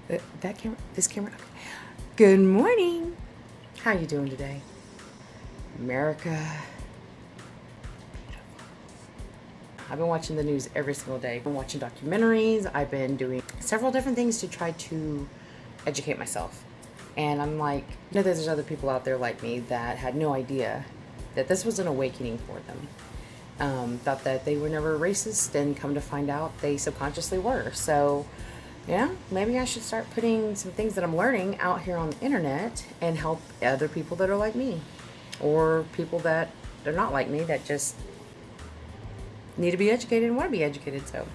This camera. Good morning. How you doing today, America? I've been watching the news every single day. I've been watching documentaries. I've been doing several different things to try to educate myself. And I'm like, there's other people out there like me that had no idea that this was an awakening for them. Thought that they were never racist, and come to find out they subconsciously were. So, yeah, maybe I should start putting some things that I'm learning out here on the internet and help other people that are like me, or people that are not like me that just need to be educated and want to be educated. So,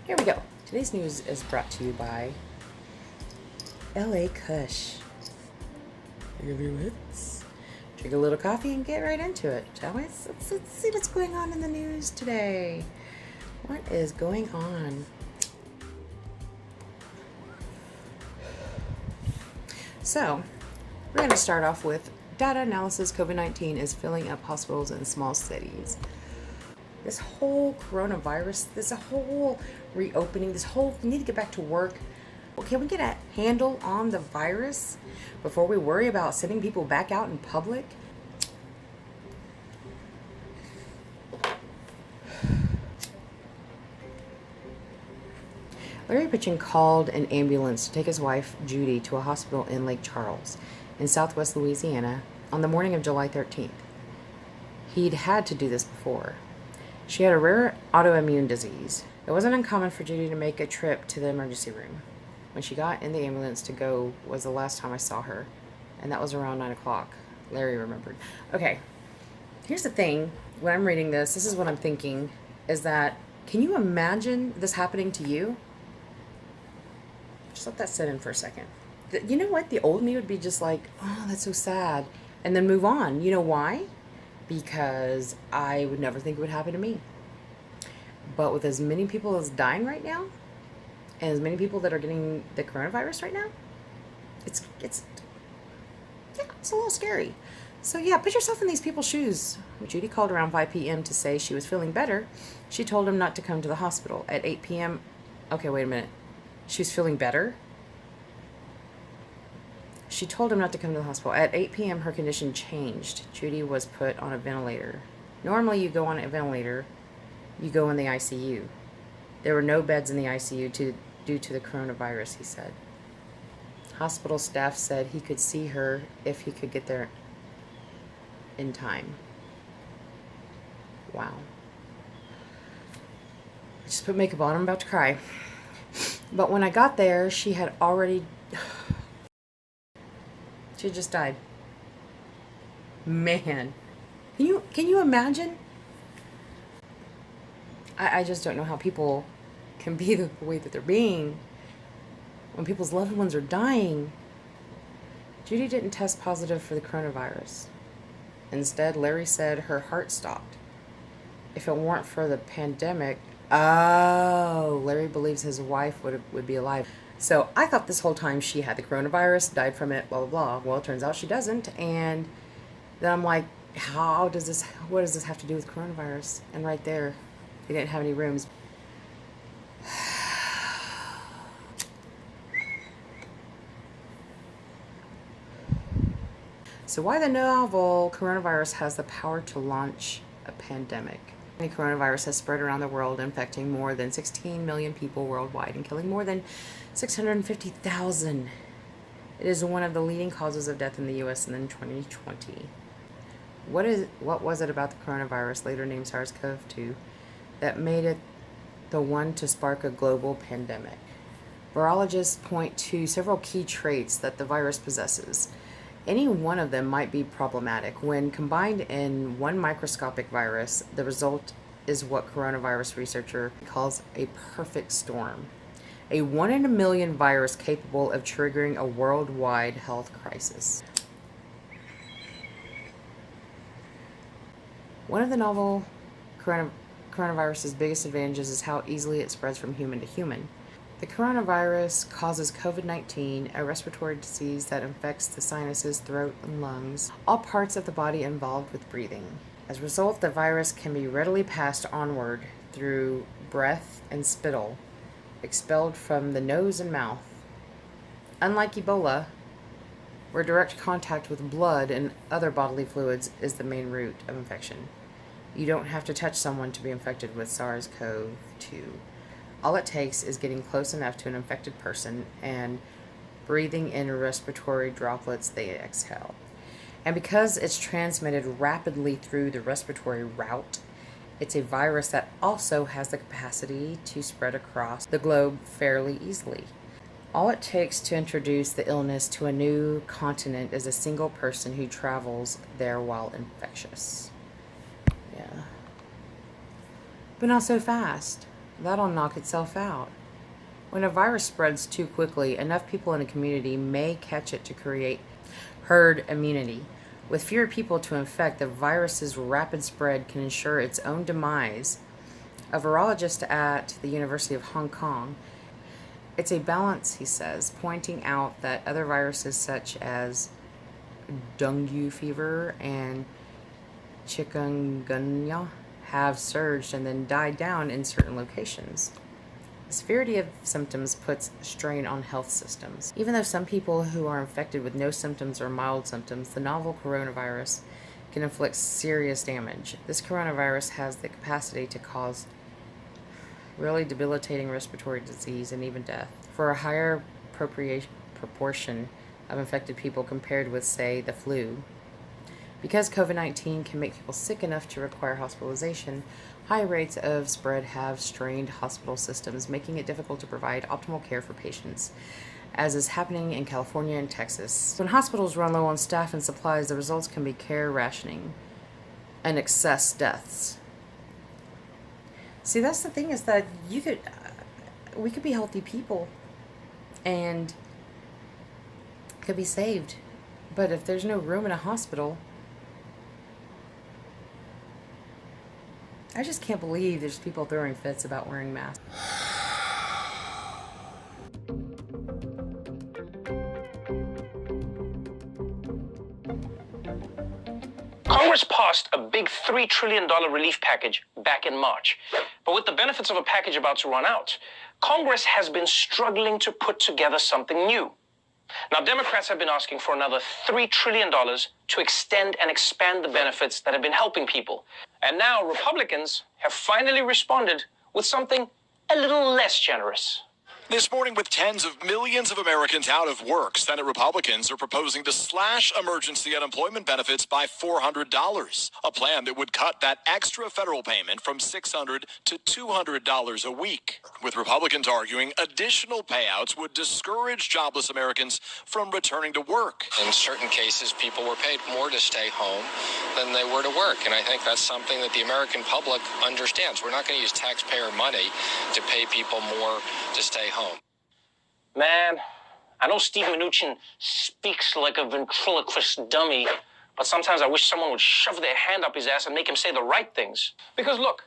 here we go. Today's news is brought to you by LA Kush. Drink a little coffee and get right into it, shall we? Let's see what's going on in the news today. What is going on? So, we're going to start off with data analysis. COVID-19 is filling up hospitals in small cities. This whole coronavirus, this whole reopening, we need to get back to work. Can we get a handle on the virus before we worry about sending people back out in public? Larry Pitchin called an ambulance to take his wife, Judy, to a hospital in Lake Charles in southwest Louisiana on the morning of July 13th. He'd had to do this before. She had a rare autoimmune disease. It wasn't uncommon for Judy to make a trip to the emergency room. When she got in the ambulance to go was the last time I saw her, and that was around 9 o'clock. Larry remembered. Okay, here's the thing. When I'm reading this is what I'm thinking, is that, can you imagine this happening to you? Just let that sit in for a second. You know what? The old me would be just like, oh, that's so sad, and then move on. You know why? Because I would never think it would happen to me. But with as many people as dying right now, and as many people that are getting the coronavirus right now, it's a little scary. So yeah, put yourself in these people's shoes. Judy called around 5 p.m. to say she was feeling better. She told him not to come to the hospital. At 8 p.m., okay, wait a minute. She was feeling better? She told him not to come to the hospital. At 8 p.m., her condition changed. Judy was put on a ventilator. Normally, you go on a ventilator, you go in the ICU. There were no beds in the ICU due to the coronavirus, he said. Hospital staff said he could see her if he could get there in time. Wow. I just put makeup on. I'm about to cry. But when I got there, she had just died. Man. Can you imagine? I just don't know how people can be the way that they're being when people's loved ones are dying. Judy didn't test positive for the coronavirus. Instead, Larry said her heart stopped. If it weren't for the pandemic, Larry believes his wife would be alive. So I thought this whole time she had the coronavirus, died from it, blah, blah, blah. Well, it turns out she doesn't. And then I'm like, what does this have to do with coronavirus? And right there, they didn't have any rooms. So why the novel coronavirus has the power to launch a pandemic? The coronavirus has spread around the world, infecting more than 16 million people worldwide and killing more than 650,000. It is one of the leading causes of death in the U.S. in 2020. What was it about the coronavirus, later named SARS-CoV-2, that made it the one to spark a global pandemic? Virologists point to several key traits that the virus possesses. Any one of them might be problematic. When combined in one microscopic virus, the result is what coronavirus researcher calls a perfect storm. A 1 in a million virus capable of triggering a worldwide health crisis. One of the novel coronavirus's biggest advantages is how easily it spreads from human to human. The coronavirus causes COVID-19, a respiratory disease that infects the sinuses, throat, and lungs, all parts of the body involved with breathing. As a result, the virus can be readily passed onward through breath and spittle, expelled from the nose and mouth. Unlike Ebola, where direct contact with blood and other bodily fluids is the main route of infection, you don't have to touch someone to be infected with SARS-CoV-2. All it takes is getting close enough to an infected person and breathing in respiratory droplets they exhale. And because it's transmitted rapidly through the respiratory route, it's a virus that also has the capacity to spread across the globe fairly easily. All it takes to introduce the illness to a new continent is a single person who travels there while infectious. Yeah. But not so fast. That'll knock itself out. When a virus spreads too quickly, enough people in a community may catch it to create herd immunity. With fewer people to infect, the virus's rapid spread can ensure its own demise. A virologist at the University of Hong Kong, it's a balance, he says, pointing out that other viruses such as dengue fever and chikungunya have surged and then died down in certain locations. The severity of symptoms puts strain on health systems. Even though some people who are infected with no symptoms or mild symptoms, the novel coronavirus can inflict serious damage. This coronavirus has the capacity to cause really debilitating respiratory disease and even death for a higher proportion of infected people compared with, say, the flu. Because COVID-19 can make people sick enough to require hospitalization, high rates of spread have strained hospital systems, making it difficult to provide optimal care for patients, as is happening in California and Texas. When hospitals run low on staff and supplies, the results can be care rationing and excess deaths. See, that's the thing, is that we could be healthy people and could be saved. But if there's no room in a hospital, I just can't believe there's people throwing fits about wearing masks. Congress passed a big $3 trillion relief package back in March. But with the benefits of a package about to run out, Congress has been struggling to put together something new. Now, Democrats have been asking for another $3 trillion to extend and expand the benefits that have been helping people. And now Republicans have finally responded with something a little less generous. This morning, with tens of millions of Americans out of work, Senate Republicans are proposing to slash emergency unemployment benefits by $400, a plan that would cut that extra federal payment from $600 to $200 a week. With Republicans arguing additional payouts would discourage jobless Americans from returning to work. In certain cases, people were paid more to stay home than they were to work, and I think that's something that the American public understands. We're not going to use taxpayer money to pay people more to stay home. Man, I know Steve Mnuchin speaks like a ventriloquist dummy, but sometimes I wish someone would shove their hand up his ass and make him say the right things. Because look,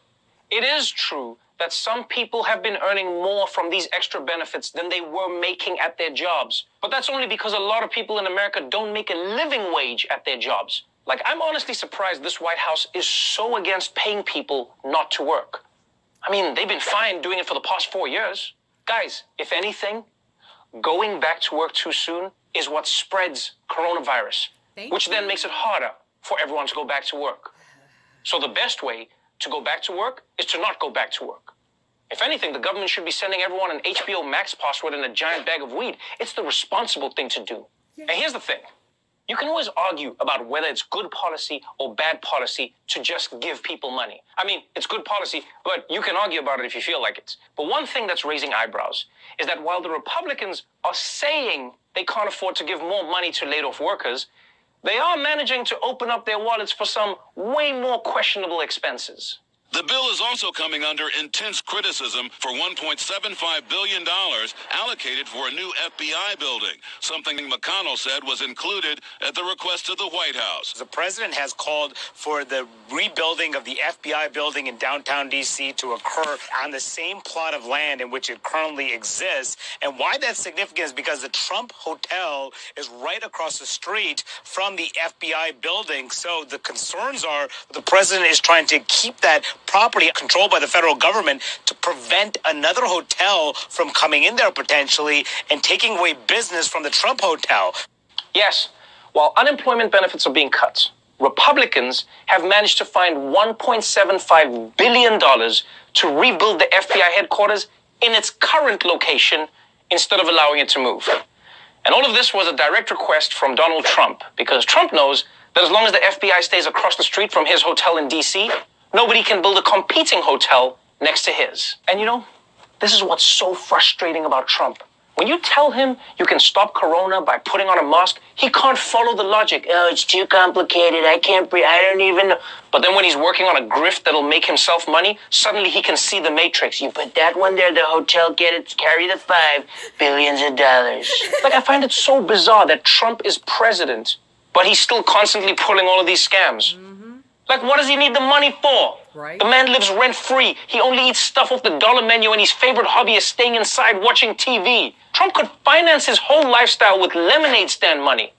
it is true that some people have been earning more from these extra benefits than they were making at their jobs. But that's only because a lot of people in America don't make a living wage at their jobs. Like, I'm honestly surprised this White House is so against paying people not to work. I mean, they've been fine doing it for the past 4 years. Guys, if anything, going back to work too soon is what spreads coronavirus, which then makes it harder for everyone to go back to work. So the best way to go back to work is to not go back to work. If anything, the government should be sending everyone an HBO Max password and a giant bag of weed. It's the responsible thing to do. And here's the thing. You can always argue about whether it's good policy or bad policy to just give people money. I mean, it's good policy, but you can argue about it if you feel like it. But one thing that's raising eyebrows is that while the Republicans are saying they can't afford to give more money to laid-off workers, they are managing to open up their wallets for some way more questionable expenses. The bill is also coming under intense criticism for $1.75 billion allocated for a new FBI building, something McConnell said was included at the request of the White House. The president has called for the rebuilding of the FBI building in downtown D.C. to occur on the same plot of land in which it currently exists. And why that's significant is because the Trump Hotel is right across the street from the FBI building. So the concerns are the president is trying to keep that property controlled by the federal government to prevent another hotel from coming in there potentially and taking away business from the Trump hotel. Yes, while unemployment benefits are being cut, Republicans have managed to find $1.75 billion to rebuild the FBI headquarters in its current location instead of allowing it to move. And all of this was a direct request from Donald Trump, because Trump knows that as long as the FBI stays across the street from his hotel in D.C., nobody can build a competing hotel next to his. And you know, this is what's so frustrating about Trump. When you tell him you can stop corona by putting on a mask, he can't follow the logic. Oh, it's too complicated. I can't breathe. I don't even know. But then when he's working on a grift that'll make himself money, suddenly he can see the matrix. You put that one there, the hotel, get it, carry the $5 billion. Like, I find it so bizarre that Trump is president, but he's still constantly pulling all of these scams. Like, what does he need the money for? Right. The man lives rent-free. He only eats stuff off the dollar menu, and his favorite hobby is staying inside watching TV. Trump could finance his whole lifestyle with lemonade stand money.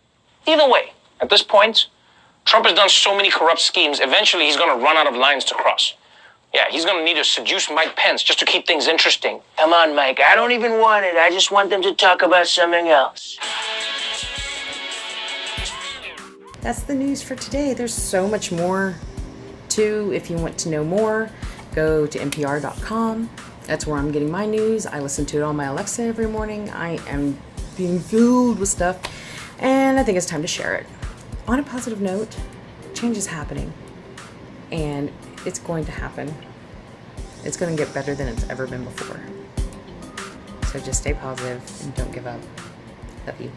Either way, at this point, Trump has done so many corrupt schemes, eventually he's going to run out of lines to cross. Yeah, he's going to need to seduce Mike Pence just to keep things interesting. Come on, Mike. I don't even want it. I just want them to talk about something else. That's the news for today. There's so much more too. If you want to know more, go to npr.com. That's where I'm getting my news. I listen to it on my Alexa every morning. I am being filled with stuff, and I think it's time to share it. On a positive note, change is happening, and it's going to happen. It's going to get better than it's ever been before. So just stay positive and don't give up. Love you.